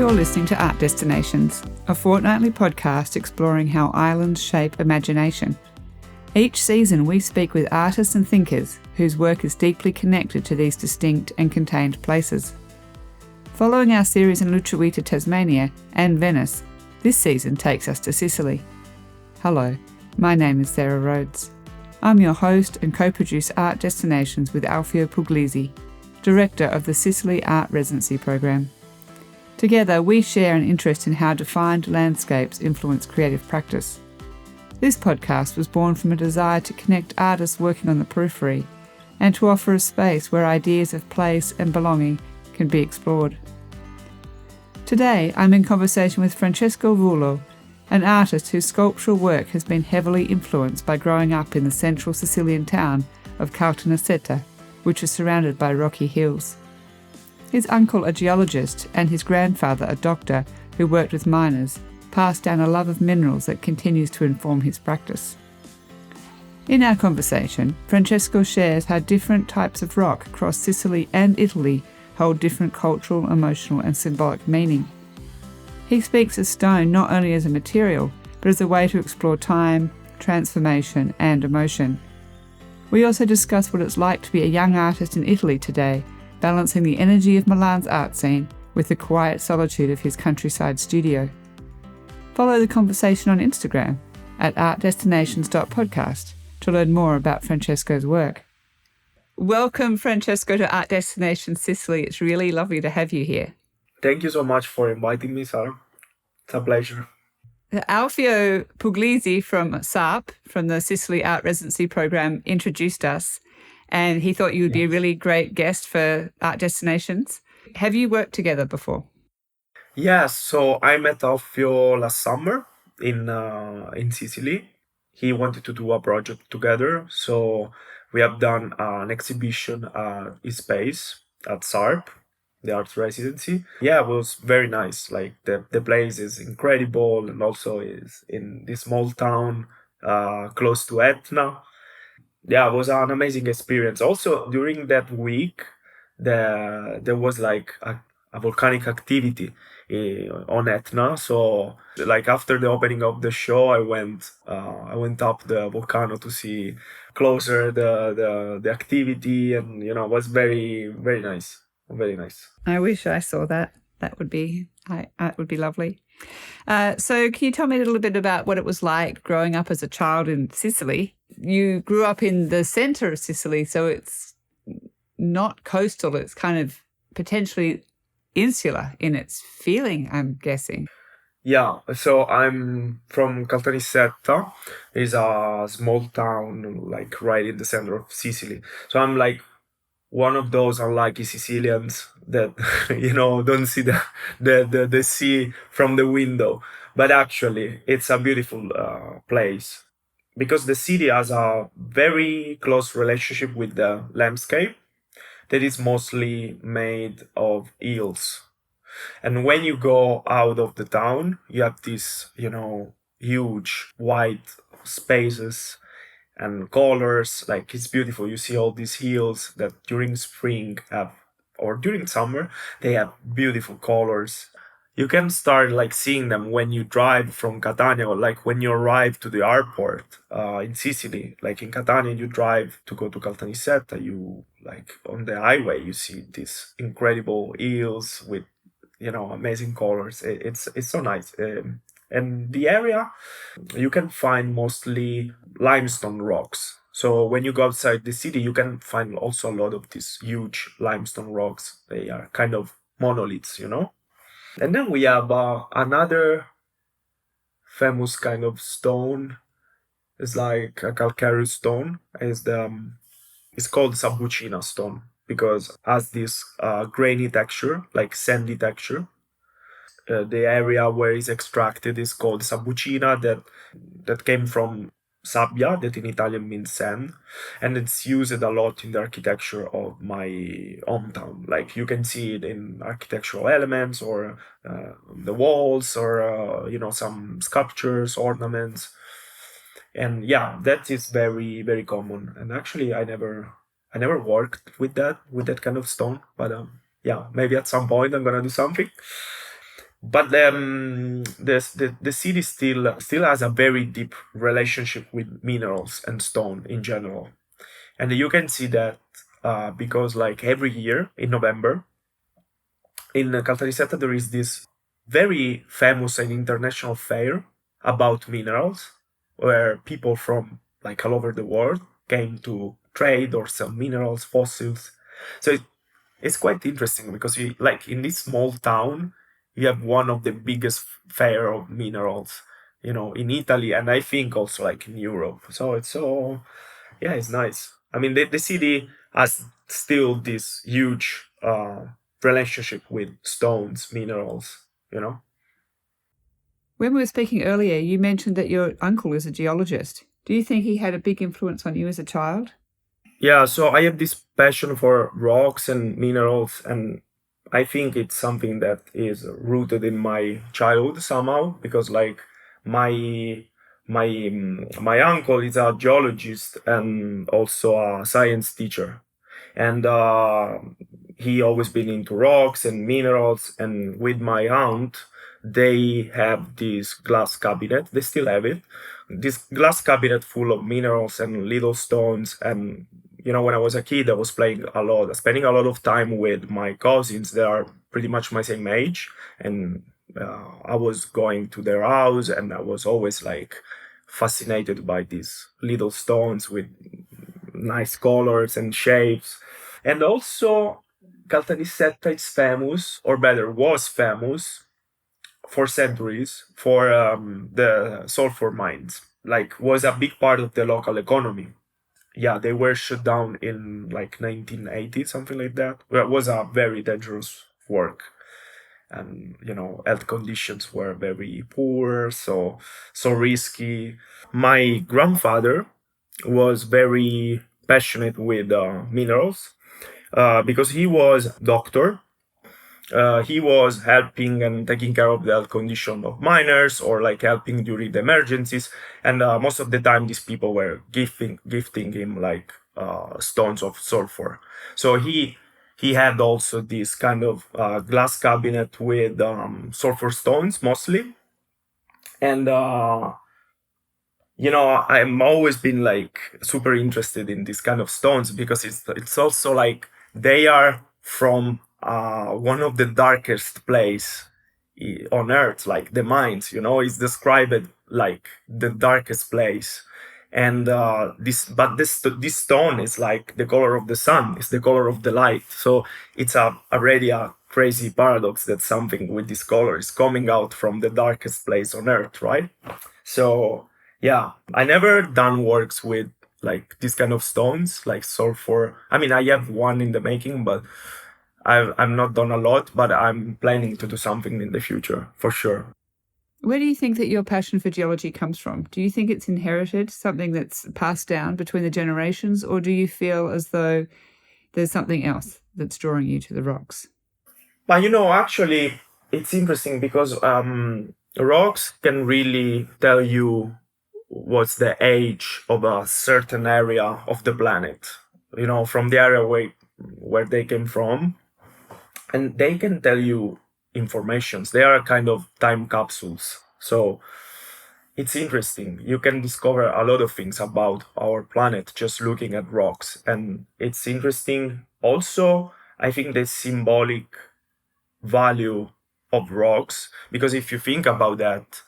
You're listening to Art Destinations, a fortnightly podcast exploring how islands shape imagination. Each season we speak with artists and thinkers whose work is deeply connected to these distinct and contained places. Following our series in Luchawita, Tasmania and Venice, this season takes us to Sicily. Hello, my name is Sarah Rhodes. I'm your host and co-produce Art Destinations with Alfio Puglisi, Director of the Sicily Art Residency Program. Together we share an interest in how defined landscapes influence creative practice. This podcast was born from a desire to connect artists working on the periphery and to offer a space where ideas of place and belonging can be explored. Today I'm in conversation with Francesco Vullo, an artist whose sculptural work has been heavily influenced by growing up in the central Sicilian town of Caltanissetta, which is surrounded by rocky hills. His uncle, a geologist, and his grandfather, a doctor who worked with miners, passed down a love of minerals that continues to inform his practice. In our conversation, Francesco shares how different types of rock across Sicily and Italy hold different cultural, emotional, and symbolic meaning. He speaks of stone not only as a material, but as a way to explore time, transformation, and emotion. We also discuss what it's like to be a young artist in Italy today, balancing the energy of Milan's art scene with the quiet solitude of his countryside studio. Follow the conversation on Instagram at artdestinations.podcast to learn more about Francesco's work. Welcome, Francesco, to Art Destinations Sicily. It's really lovely to have you here. Thank you so much for inviting me, Sarah. It's a pleasure. Alfio Puglisi from SARP, from the Sicily Art Residency Program, introduced us, and he thought you would be a really great guest for Art Destinations. Have you worked together before? Yes, so I met Alfio last summer in Sicily. He wanted to do a project together, so we have done an exhibition at his space at SARP, the art residency. Yeah, it was very nice. Like the place is incredible, and also is in this small town close to Etna. Yeah, it was an amazing experience. Also, during that week, there was like a volcanic activity on Etna. So, like after the opening of the show, I went up the volcano to see closer the activity, and it was very very nice, very nice. I wish I saw that. That would be lovely. So can you tell me a little bit about what it was like growing up as a child in Sicily? You grew up in the centre of Sicily, so it's not coastal. It's kind of potentially insular in its feeling, I'm guessing. Yeah, so I'm from Caltanissetta. It's a small town, like right in the center of Sicily. So I'm like one of those unlucky Sicilians that don't see the sea from the window. But actually, it's a beautiful place because the city has a very close relationship with the landscape that is mostly made of hills. And when you go out of the town, you have these, huge white spaces and colors. Like it's beautiful. You see all these hills that during spring have, or during summer, they have beautiful colors. You can start like seeing them when you drive from Catania, or like when you arrive to the airport in Sicily. Like in Catania, you drive to go to Caltanissetta. You like on the highway, you see these incredible hills with amazing colors. It's so nice. And the area, you can find mostly limestone rocks. So when you go outside the city, you can find also a lot of these huge limestone rocks. They are kind of monoliths. And then we have another famous kind of stone. It's like a calcareous stone. It's called Sabbucina stone because it has this grainy texture, like sandy texture. The area where it's extracted is called Sabbucina, that came from sabbia, that in Italian means sand, and it's used a lot in the architecture of my hometown. Like you can see it in architectural elements or the walls or some sculptures, ornaments, and yeah, that is very very common. And actually, I never worked with that kind of stone, but yeah, maybe at some point I'm gonna do something. But the city still has a very deep relationship with minerals and stone in general, and you can see that because like every year in November in Caltanissetta there is this very famous and international fair about minerals, where people from like all over the world came to trade or sell minerals, fossils. So it's quite interesting because you like in this small town you have one of the biggest fair of minerals, in Italy, and I think also like in Europe. So yeah, it's nice. I mean, the city has still this huge relationship with stones, minerals, you know. When we were speaking earlier, you mentioned that your uncle is a geologist. Do you think he had a big influence on you as a child? Yeah, so I have this passion for rocks and minerals, and I think it's something that is rooted in my childhood somehow, because like my my uncle is a geologist and also a science teacher, and he always been into rocks and minerals. And with my aunt, they have this glass cabinet. They still have it. This glass cabinet full of minerals and little stones. And when I was a kid, I was playing a lot, spending a lot of time with my cousins. They are pretty much my same age, and I was going to their house, and I was always like fascinated by these little stones with nice colors and shapes. And also, Caltanissetta is famous, or better, was famous for centuries for the sulphur mines. Like, was a big part of the local economy. Yeah, they were shut down in like 1980, something like that. Well, it was a very dangerous work, and health conditions were very poor, so risky. My grandfather was very passionate with minerals because he was doctor. He was helping and taking care of the health condition of miners, or like helping during the emergencies. And most of the time these people were gifting him like stones of sulfur. So he had also this kind of glass cabinet with sulfur stones mostly. And I'm always been like super interested in this kind of stones, because it's also like they are from one of the darkest place on earth, like the mines. It's described like the darkest place. And this stone is like the color of the sun, it's the color of the light. So it's already a crazy paradox that something with this color is coming out from the darkest place on earth, right? So yeah, I never done works with like this kind of stones, like sulfur. I mean, I have one in the making, but I've not done a lot. But I'm planning to do something in the future for sure. Where do you think that your passion for geology comes from? Do you think it's inherited, something that's passed down between the generations, or do you feel as though there's something else that's drawing you to the rocks? But actually, it's interesting because rocks can really tell you what's the age of a certain area of the planet. From the area where they came from, and they can tell you informations. They are kind of time capsules. So it's interesting. You can discover a lot of things about our planet just looking at rocks. And it's interesting also, I think, the symbolic value of rocks, because if you think about that,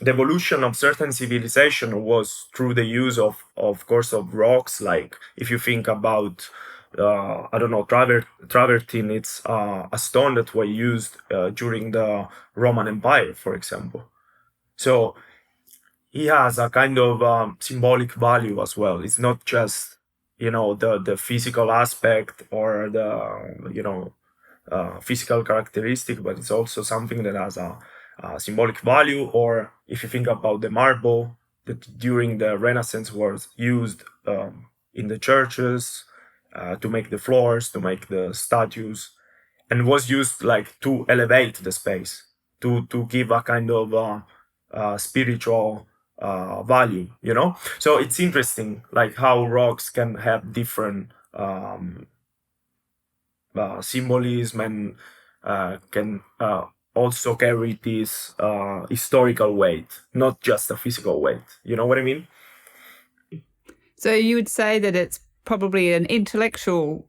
the evolution of certain civilization was through the use of course of rocks. Like if you think about I don't know, travertine. It's a stone that was used during the Roman Empire, for example. So he has a kind of symbolic value as well. It's not just the physical aspect or the physical characteristic, but it's also something that has a symbolic value. Or if you think about the marble that during the Renaissance was used in the churches to make the floors, to make the statues, and was used like to elevate the space, to give a kind of spiritual value. So it's interesting, like how rocks can have different symbolism, and can also carry this historical weight, not just a physical weight. You know what I mean? So you would say that it's probably an intellectual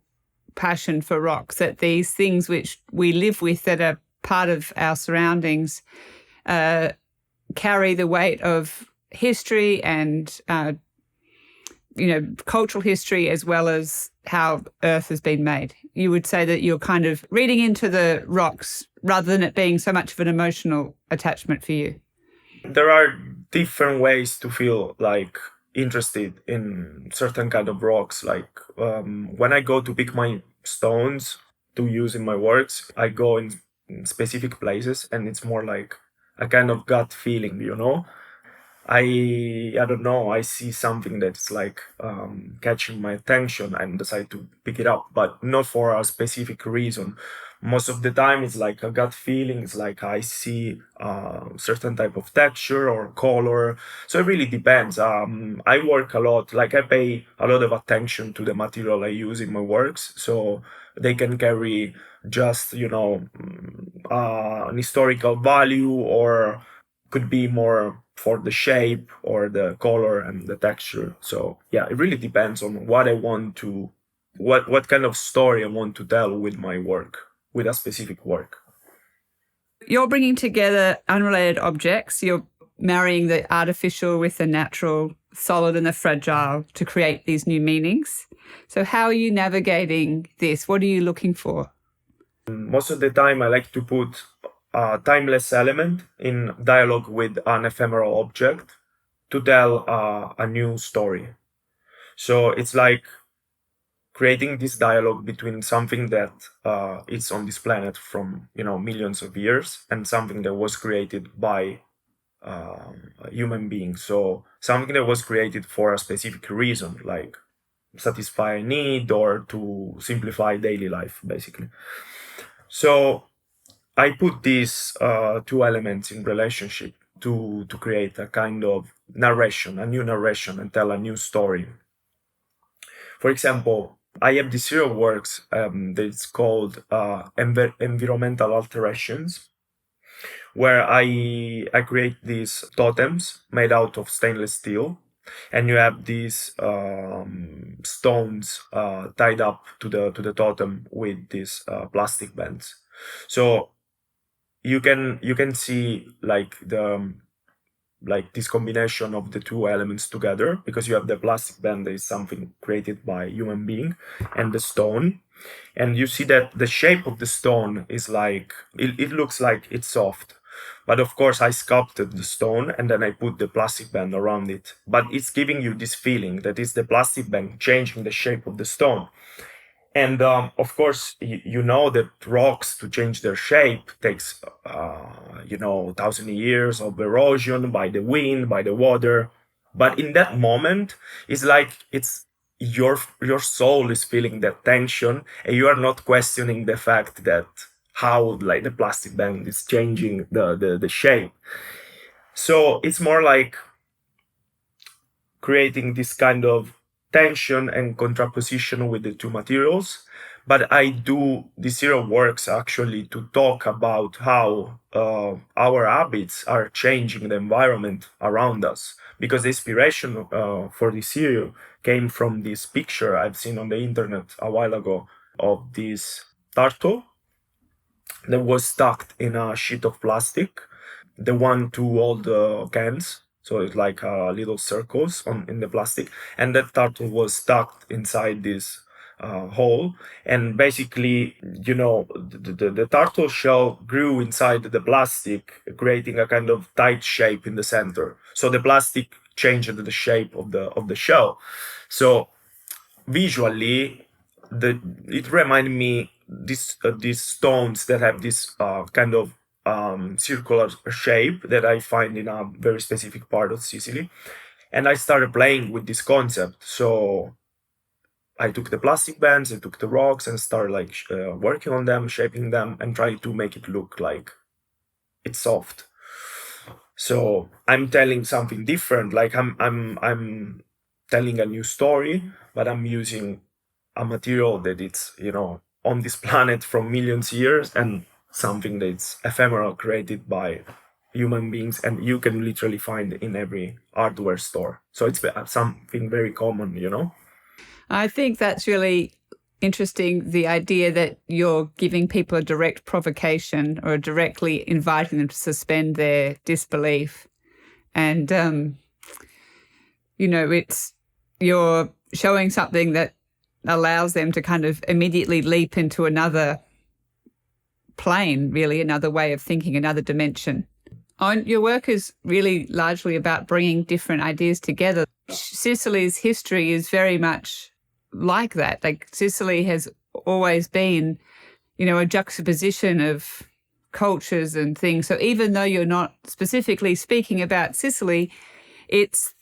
passion for rocks, that these things which we live with that are part of our surroundings carry the weight of history and cultural history, as well as how Earth has been made. You would say that you're kind of reading into the rocks rather than it being so much of an emotional attachment for you. There are different ways to feel like interested in certain kind of rocks. Like when I go to pick my stones to use in my works, I go in specific places, and it's more like a kind of gut feeling, you know. I don't know. I see something that's like catching my attention and decide to pick it up, but not for a specific reason. Most of the time, it's like a gut feeling. It's like I see certain type of texture or color. So it really depends. I work a lot. Like I pay a lot of attention to the material I use in my works, so they can carry just an historical value, or could be more for the shape or the color and the texture. So yeah, it really depends on what I want to, what kind of story I want to tell with my work, with a specific work. You're bringing together unrelated objects. You're marrying the artificial with the natural, solid and the fragile to create these new meanings. So how are you navigating this? What are you looking for? Most of the time, I like to put a timeless element in dialogue with an ephemeral object to tell a new story. So it's like creating this dialogue between something that is on this planet from millions of years and something that was created by a human being. So something that was created for a specific reason, like satisfy a need or to simplify daily life, basically. So I put these two elements in relationship to create a kind of narration, a new narration, and tell a new story. For example, I have this series of works that's called environmental alterations, where I create these totems made out of stainless steel, and you have these stones tied up to the totem with these plastic bands. So you can see like this combination of the two elements together, because you have the plastic band that is something created by a human being, and the stone, and you see that the shape of the stone is like it looks like it's soft, but of course I sculpted the stone and then I put the plastic band around it, but it's giving you this feeling that it's the plastic band changing the shape of the stone. And of course, you know that rocks, to change their shape, takes 1,000 years of erosion by the wind, by the water. But in that moment, it's like it's your soul is feeling that tension, and you are not questioning the fact that how like the plastic band is changing the shape. So it's more like creating this kind of tension and contraposition with the two materials. But I do this series works actually to talk about how our habits are changing the environment around us. Because the inspiration for this series came from this picture I've seen on the internet a while ago of this turtle that was stuck in a sheet of plastic, the one to all the cans. So it's like little circles in the plastic, and that turtle was stuck inside this hole. And basically, the turtle shell grew inside the plastic, creating a kind of tight shape in the center. So the plastic changed the shape of the shell. So visually, it reminded me these stones that have this kind of circular shape that I find in a very specific part of Sicily. And I started playing with this concept. So I took the plastic bands, I took the rocks, and started like working on them, shaping them, and trying to make it look like it's soft. So I'm telling something different. Like I'm telling a new story, but I'm using a material that it's on this planet from millions of years, and something that's ephemeral, created by human beings, and you can literally find in every hardware store. So it's something very common, you know? I think that's really interesting, the idea that you're giving people a direct provocation or directly inviting them to suspend their disbelief. And, you're showing something that allows them to kind of immediately leap into another plane, really, another way of thinking, another dimension. And your work is really largely about bringing different ideas together. Sicily's history is very much like that. Like, Sicily has always been, a juxtaposition of cultures and things. So even though you're not specifically speaking about Sicily, it's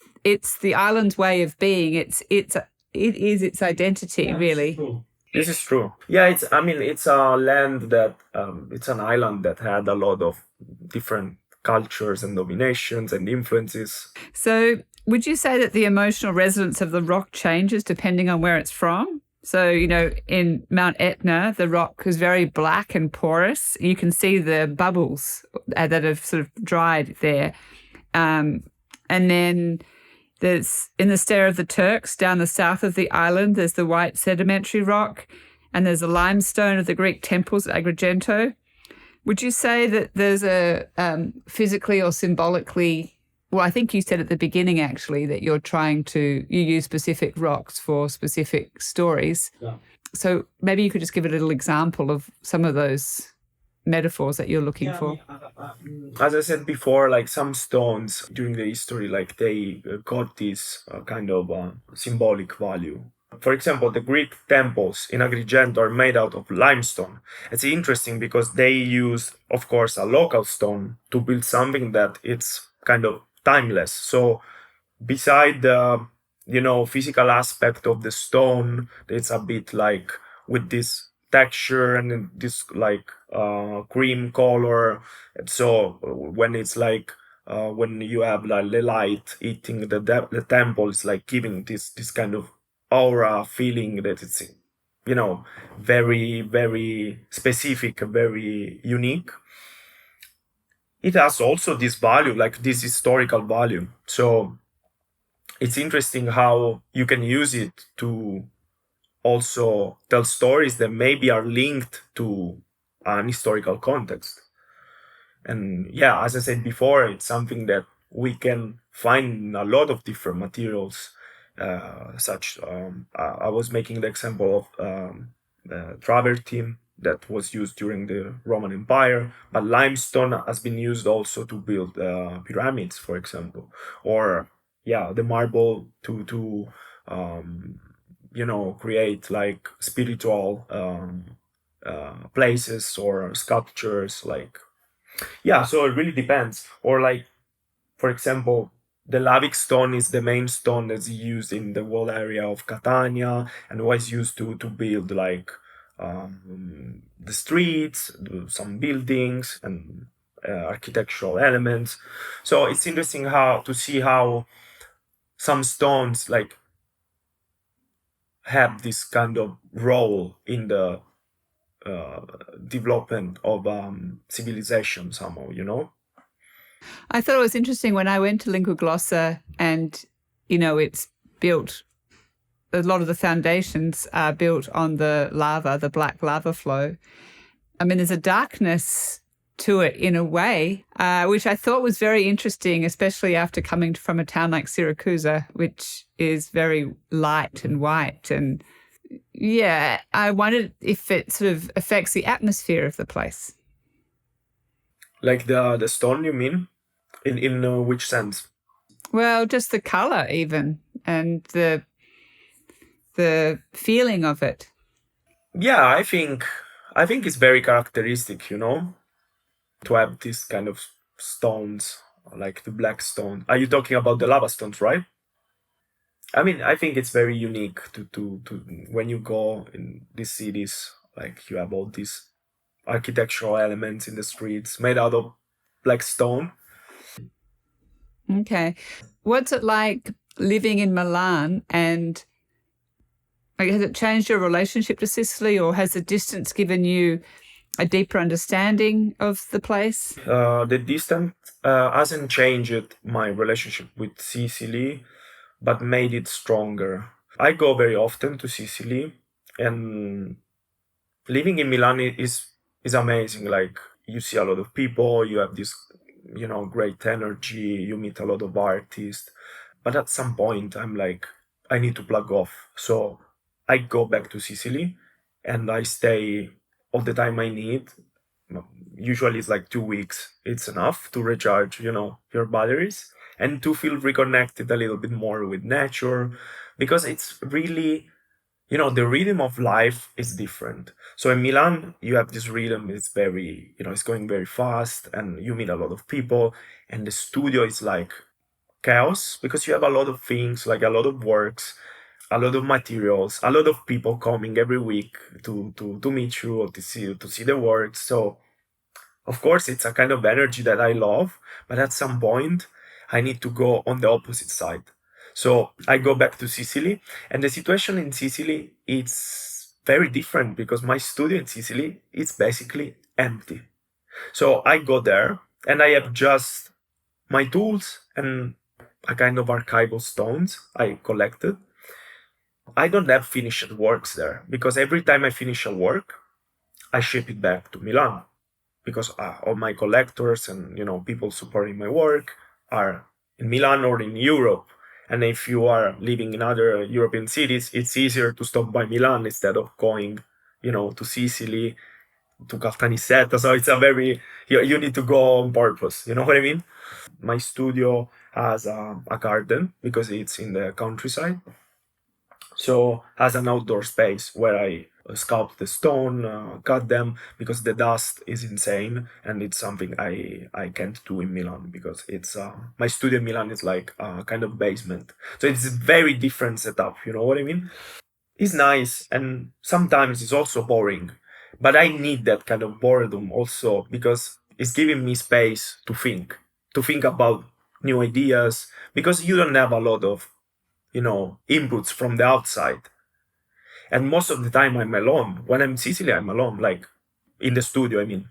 the island's way of being. It is its identity, really. This is true. Yeah, it's a land that it's an island that had a lot of different cultures and dominations and influences. So would you say that the emotional resonance of the rock changes depending on where it's from? So, in Mount Etna, the rock is very black and porous. You can see the bubbles that have sort of dried there. And then there's, in the Stair of the Turks, down the south of the island, there's the white sedimentary rock, and there's the limestone of the Greek temples at Agrigento. Would you say that there's a physically or symbolically, well, I think you said at the beginning, actually, that you use specific rocks for specific stories. Yeah. So maybe you could just give a little example of some of those metaphors that you're looking for. As I said before, like some stones during the history, like they got this kind of symbolic value. For example, the Greek temples in Agrigento are made out of limestone. It's interesting because they use, of course, a local stone to build something that it's kind of timeless. So beside the, physical aspect of the stone, it's a bit like with this texture and this like cream color. And so when it's like when you have like the light hitting the temple, it's like giving this kind of aura feeling that it's very, very specific, very unique. It has also this value, like this historical value. So it's interesting how you can use it to also tell stories that maybe are linked to an historical context. And yeah, as I said before, it's something that we can find in a lot of different materials. I was making the example of travertine that was used during the Roman Empire, but limestone has been used also to build pyramids, for example, or the marble to create like spiritual places or sculptures, so it really depends. Or like, for example, the lavic stone is the main stone that's used in the whole area of Catania and was used to build like the streets, some buildings and architectural elements. So it's interesting to see how some stones like have this kind of role in the development of civilization somehow, I thought it was interesting when I went to Lingua Glossa and, it's built, a lot of the foundations are built on the lava, the black lava flow. I mean, there's a darkness to it in a way, which I thought was very interesting, especially after coming from a town like Syracuse, which is very light and white. And yeah, I wondered if it sort of affects the atmosphere of the place. Like the stone, you mean? In which sense? Well, just the color even, and the feeling of it. Yeah, I think it's very characteristic, to have this kind of stones, like the black stone. Are you talking about the lava stones, right? I mean, I think it's very unique to when you go in these cities, like you have all these architectural elements in the streets made out of black stone. Okay. What's it like living in Milan, and has it changed your relationship to Sicily, or has the distance given you a deeper understanding of the place? The distance hasn't changed my relationship with Sicily, but made it stronger. I go very often to Sicily, and living in Milan is amazing. Like, you see a lot of people, you have this, great energy, you meet a lot of artists. But at some point, I'm like, I need to plug off. So I go back to Sicily and I stay all the time I need. Usually it's like 2 weeks. It's enough to recharge, your batteries and to feel reconnected a little bit more with nature, because it's really, the rhythm of life is different. So in Milan, you have this rhythm. It's very, it's going very fast and you meet a lot of people, and the studio is like chaos because you have a lot of things, like a lot of works, a lot of materials, a lot of people coming every week to meet you or to see the work. So of course it's a kind of energy that I love, but at some point I need to go on the opposite side. So I go back to Sicily, and the situation in Sicily it's very different because my studio in Sicily is basically empty. So I go there and I have just my tools and a kind of archival stones I collected. I don't have finished works there because every time I finish a work, I ship it back to Milan because all my collectors and people supporting my work are in Milan or in Europe. And if you are living in other European cities, it's easier to stop by Milan instead of going, to Sicily, to Caltanissetta. So it's a very you need to go on purpose. You know what I mean? My studio has a garden because it's in the countryside. So has an outdoor space where I sculpt the stone, cut them because the dust is insane, and it's something I can't do in Milan because it's my studio in Milan is like a kind of basement. So it's a very different setup. You know what I mean? It's nice and sometimes it's also boring, but I need that kind of boredom also because it's giving me space to think about new ideas, because you don't have a lot of inputs from the outside. And most of the time I'm alone. When I'm in Sicily, I'm alone, like in the studio, I mean.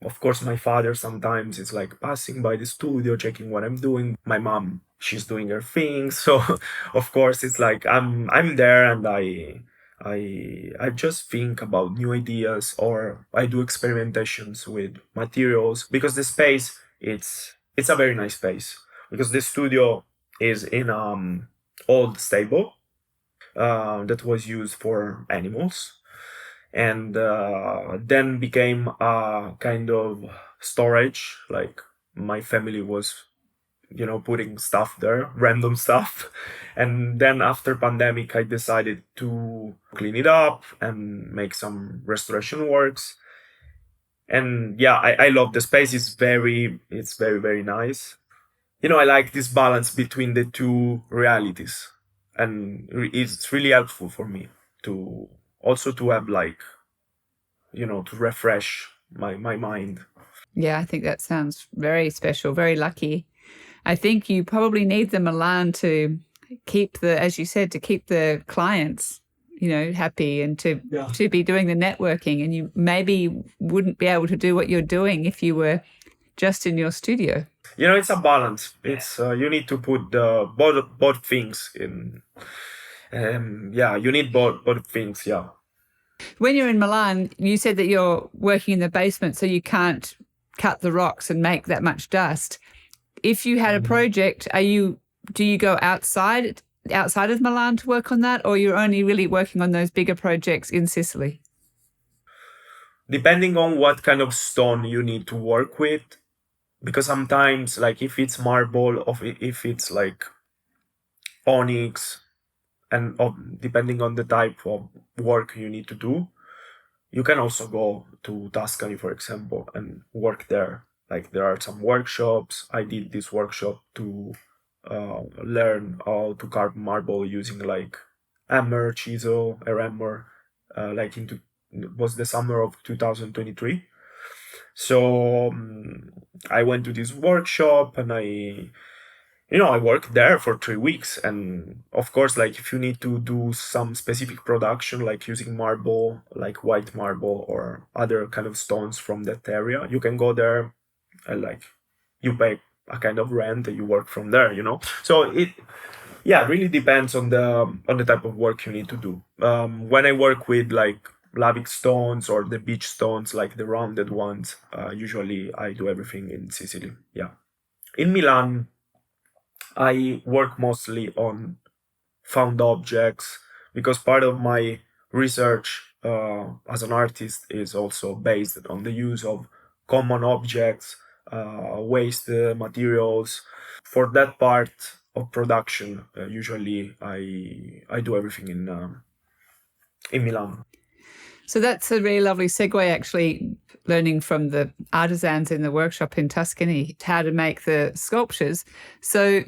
Of course, my father sometimes is like passing by the studio, checking what I'm doing. My mom, she's doing her thing. So of course it's like I'm there and I just think about new ideas, or I do experimentations with materials because the space it's a very nice space because the studio is in old stable that was used for animals, and then became a kind of storage. Like, my family was putting stuff there, random stuff. And then after pandemic I decided to clean it up and make some restoration works. And yeah, I love the space. It's very very nice. I like this balance between the two realities, and it's really helpful for me to also to have, like, to refresh my mind. Yeah, I think that sounds very special, very lucky. I think you probably need the Milan to keep as you said, to keep the clients, happy, and to be doing the networking. And you maybe wouldn't be able to do what you're doing if you were just in your studio. It's a balance. It's you need to put both things in. Yeah, you need both things. Yeah. When you're in Milan, you said that you're working in the basement, so you can't cut the rocks and make that much dust. If you had a project, do you go outside of Milan to work on that, or you're only really working on those bigger projects in Sicily? Depending on what kind of stone you need to work with, because sometimes, like, if it's marble or if it's like onyx, and depending on the type of work you need to do, you can also go to Tuscany, for example, and work there. Like, there are some workshops. I did this workshop to learn how to carve marble using like hammer, chisel, a hammer, like it was the summer of 2023. So I went to this workshop and I worked there for 3 weeks. And of course, like if you need to do some specific production, like using marble, like white marble or other kind of stones from that area, you can go there and like you pay a kind of rent and you work from there, So it really depends on the type of work you need to do. When I work with like lavic stones or the beach stones, like the rounded ones, usually I do everything in Sicily. Yeah. In Milan, I work mostly on found objects because part of my research as an artist is also based on the use of common objects, waste materials. For that part of production, usually I do everything in Milan. So that's a really lovely segue, actually, learning from the artisans in the workshop in Tuscany how to make the sculptures. So,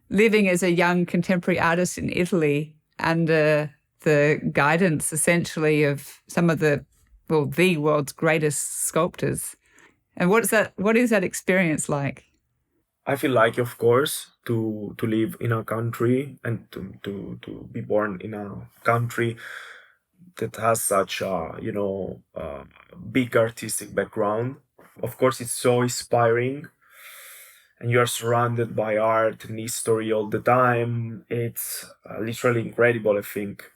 living as a young contemporary artist in Italy under the guidance, essentially, of some of the world's greatest sculptors. And what is that experience like? I feel like, of course, to live in a country and to be born in a country that has such a big artistic background. Of course, it's so inspiring, and you are surrounded by art and history all the time. It's literally incredible. I think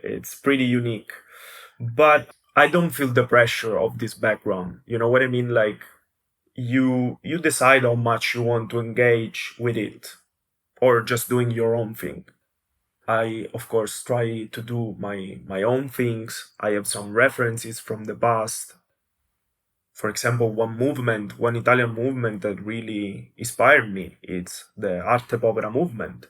it's pretty unique, but I don't feel the pressure of this background. You know what I mean? Like you decide how much you want to engage with it, or just doing your own thing. I, of course, try to do my own things. I have some references from the past. For example, one Italian movement that really inspired me, it's the Arte Povera movement,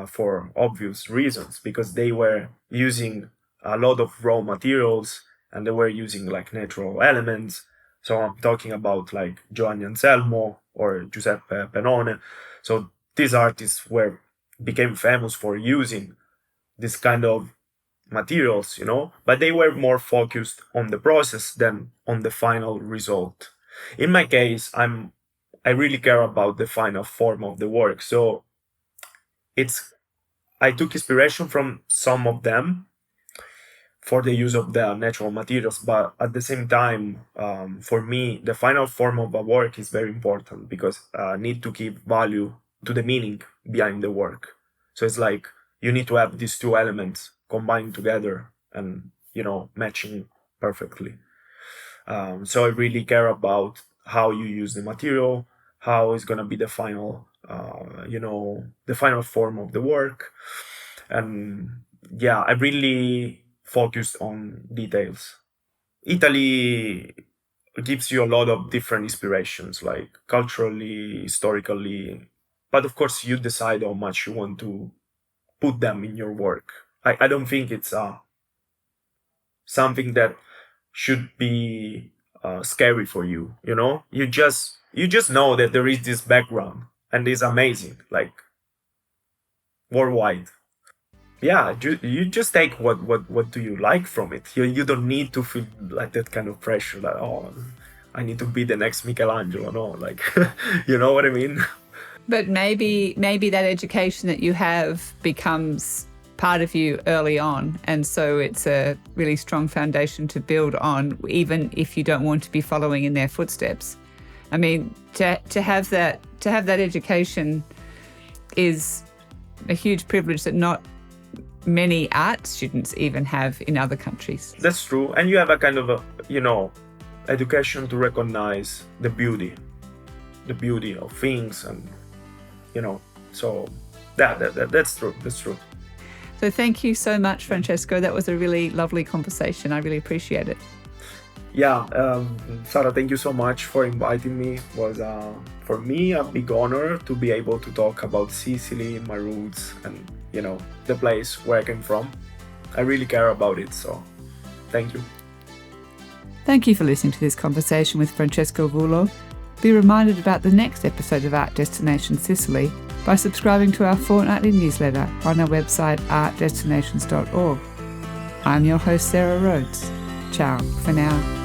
for obvious reasons, because they were using a lot of raw materials and they were using like natural elements. So I'm talking about like Giovanni Anselmo or Giuseppe Pennone. So these artists became famous for using this kind of materials, but they were more focused on the process than on the final result. In my case, I really care about the final form of the work. So I took inspiration from some of them for the use of the natural materials, but at the same time, for me, the final form of a work is very important because I need to give value to the meaning behind the work. So it's like you need to have these two elements combined together and, matching perfectly. So I really care about how you use the material, how is going to be the final, the final form of the work. And yeah, I really focused on details. Italy gives you a lot of different inspirations, like culturally, historically, but of course you decide how much you want to put them in your work. I don't think it's something that should be scary for you. You just know that there is this background and it's amazing, like worldwide. Yeah, you just take what do you like from it. You don't need to feel like that kind of pressure that I need to be the next Michelangelo. No, like you know what I mean. But maybe that education that you have becomes part of you early on, and so it's a really strong foundation to build on, even if you don't want to be following in their footsteps. I mean, to have that education is a huge privilege that not many art students even have in other countries. That's true, and you have a kind of education to recognize the beauty of things, and so that's true. So thank you so much, Francesco. That was a really lovely conversation. I really appreciate it. Yeah, Sarah, thank you so much for inviting me. It was for me a big honor to be able to talk about Sicily, my roots, and the place where I came from. I really care about it, so thank you. Thank you for listening to this conversation with Francesco Vullo. Be reminded about the next episode of Art Destination Sicily by subscribing to our fortnightly newsletter on our website artdestinations.org. I'm your host, Sarah Rhodes. Ciao for now.